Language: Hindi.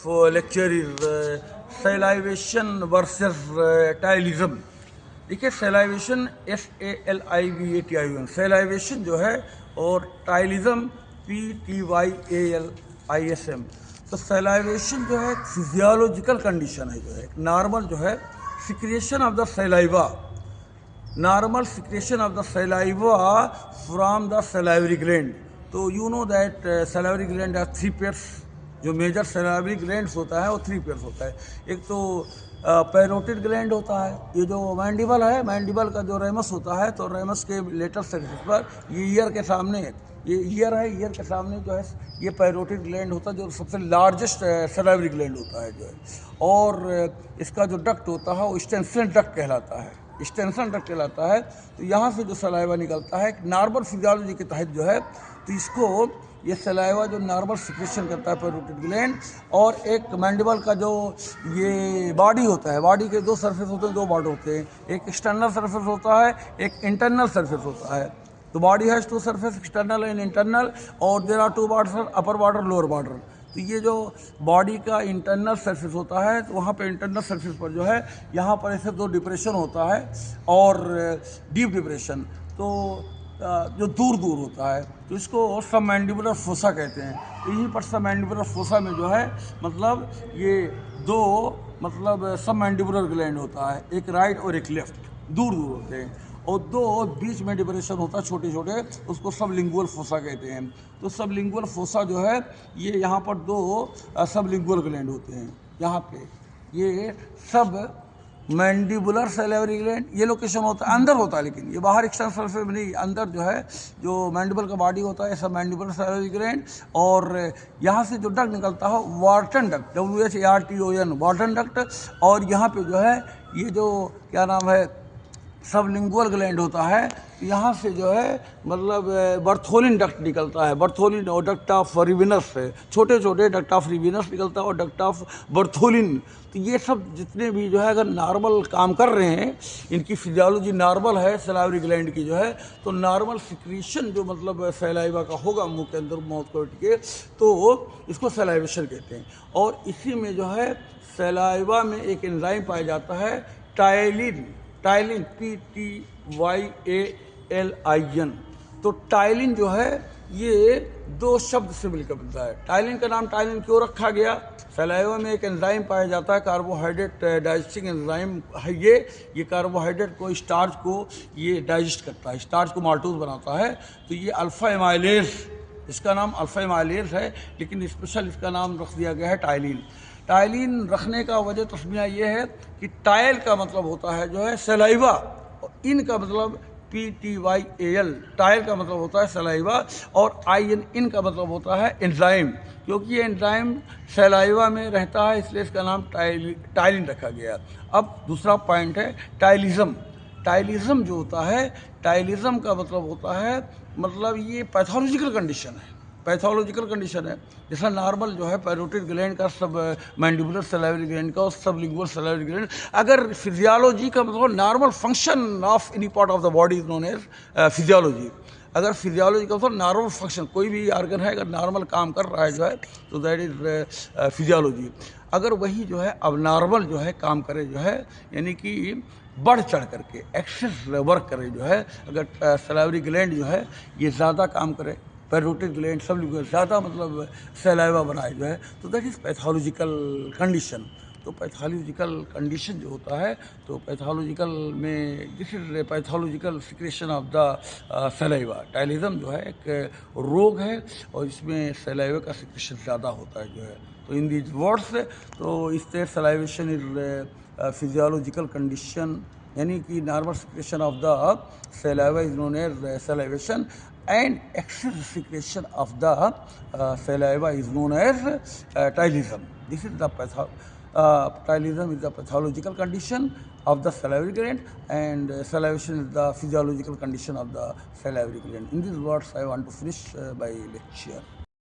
lecture is salivation versus tylism. देखिए सैलाइवेशन SALIVATION सैलाइवेशन जो है और टाइलिज्म PTYALISM। तो सैलाइवेशन जो है एक फिजियोलॉजिकल कंडीशन है, जो है एक नॉर्मल जो है secretion of the saliva, normal secretion of the saliva from the salivary gland. तो you know that salivary gland have 3 pairs. जो मेजर सैलाइवरी ग्लैंड्स होता है वो 3 पेयर्स होता है। एक तो पैरोटिड ग्लैंड होता है, ये जो मैंडिबल है, मैंडिबल का जो रेमस होता है, तो रेमस के लेटर सरफेस पर ये ईयर के सामने, ये ईयर है, ईयर के सामने जो है ये पैरोटिड ग्लैंड होता है, जो सबसे लार्जेस्ट सैलाइवरी ग्लैंड होता है जो है। और इसका जो डक्ट होता है वो स्टेंसिल डक्ट कहलाता है, एक्सटेंशन डक्ट कहलाता है। तो यहाँ से जो सलाइवा निकलता है नॉर्मल फिजियोलॉजी के तहत जो है, तो इसको ये सलाइवा जो नॉर्मल सिक्रेशन करता है पैरोटिड ग्लैंड, और एक मैंडिबल का जो ये बॉडी होता है, बॉडी के 2 सरफेस होते हैं, 2 बॉर्डर होते हैं, एक एक्सटर्नल सरफेस होता है, एक इंटरनल सरफेस होता है। तो body has 2 surface, external and internal, और there are 2 border, upper border, lower border. तो ये जो बॉडी का इंटरनल सरफेस होता है, तो वहाँ पे इंटरनल सरफेस पर जो है यहाँ पर ऐसे 2 डिप्रेशन होता है और डीप डिप्रेशन, तो जो दूर दूर होता है, तो इसको सबमैंडिबुलर फोसा कहते हैं। तो यहीं पर सबमैंडिबुलर फोसा में जो है मतलब ये 2 मतलब सबमैंडिबुलर ग्लैंड होता है, एक राइट और एक लेफ्ट, दूर दूर होते हैं, और 2 बीच में डिप्रेशन होता है छोटे छोटे, उसको सबलिंगुअल फोसा कहते हैं। तो सबलिंगुअल फोसा जो है ये यहाँ पर 2 सबलिंगुअल ग्लैंड होते हैं, यहाँ पे ये सब मैंडिबुलर सैलिवरी ग्लैंड, ये लोकेशन होता है, अंदर होता है, लेकिन ये बाहर एक्सटर्नल सरफेस में नहीं, अंदर जो है जो मैंडिबल का बॉडी होता है सब मैंडिबुलर सैलिवरी ग्लैंड। और यहाँ से जो डक्ट निकलता है Wharton duct, WHARTON Wharton duct, और यहाँ पे जो है ये जो क्या नाम है सबलिंगुअल ग्लैंड होता है। यहाँ से जो है मतलब बर्थोलिन डक्ट निकलता है, बर्थोलिन और डक्ट ऑफ रिविनस है, छोटे छोटे डक्ट ऑफ रिविनस निकलता है और डक्ट ऑफ बर्थोलिन। तो ये सब जितने भी जो है अगर नॉर्मल काम कर रहे हैं, इनकी फिजियोलॉजी नॉर्मल है सैलाइवरी ग्लैंड की जो है, तो नॉर्मल सिक्रीशन जो मतलब सैलाइवा का होगा मुंह के अंदर माउथ कैविटी के, तो इसको सैलाइवेशन कहते हैं। और इसी में जो है सैलाइवा में एक एंजाइम पाया जाता है टाइलिन, टाइलिन TYALIN। तो टाइलिन जो है ये 2 शब्द से मिलकर बनता है। टाइलिन का नाम टाइलिन क्यों रखा गया? सैलाइवा में एक एंजाइम पाया जाता है, कार्बोहाइड्रेट डाइजेस्टिंग एंजाइम है ये कार्बोहाइड्रेट को, स्टार्च को ये डाइजेस्ट करता है, स्टार्च को माल्टोज बनाता है। तो ये अल्फा एमाइलेज, इसका नाम अल्फा एमाइलेज है, लेकिन स्पेशल इसका नाम रख दिया गया है टाइलिन। टाइलिन रखने का वजह तस्मिया ये है कि टाइल का मतलब होता है जो है सलाइवा, और इन का मतलब PTYAL, टाइल का मतलब होता है सलाइवा, और IN इन का मतलब होता है एंजाइम। क्योंकि ये एंजाइम सलाइवा में रहता है इसलिए इसका नाम टाइलिन रखा गया। अब दूसरा पॉइंट है टाइलिज्म। टाइलिज्म जो होता है, टाइलिज्म का मतलब होता है मतलब ये पैथोलॉजिकल कंडीशन है, पैथोलॉजिकल कंडीशन है। जैसा नॉर्मल जो है पैरोटिड ग्लैंड का, सब मैंडिबुलर सैलिवरी ग्लैंड का और सबलिंगुअल सैलिवरी ग्लैंड, अगर फिजियोलॉजी का मतलब normal function of any part of the body is known as physiology. अगर फिजियोलॉजी का मतलब नॉर्मल फंक्शन, कोई भी ऑर्गन है अगर नॉर्मल काम कर रहा है जो है, तो दैट इज फिजियोलॉजी। अगर वही जो है अब नॉर्मल जो है काम करे जो है, यानी कि बढ़ चढ़ करके एक्सेस वर्क करे जो है, अगर सैलिवरी ग्लैंड जो है ये ज़्यादा काम करे, पैरोटिड ग्लैंड सब ज़्यादा मतलब सैलाइवा बनाए जो है, तो दैट इज़ पैथोलॉजिकल कंडीशन। तो पैथोलॉजिकल कंडीशन जो होता है, तो पैथोलॉजिकल में this is pathological secretion of the saliva. Ptyalism जो है एक रोग है और इसमें सैलाइवा का सिक्रेशन ज़्यादा होता है जो है। तो इन दीज वर्ड्स, तो इस तरह सैलाइवेशन इज फिजियोलॉजिकल कंडीशन, यानी कि normal secretion of the saliva is known as salivation, and excess secretion of the saliva is known as tylism. This is the tylism is the pathological condition of the salivary gland, and salivation is the physiological condition of the salivary gland. In these words, I want to finish my lecture.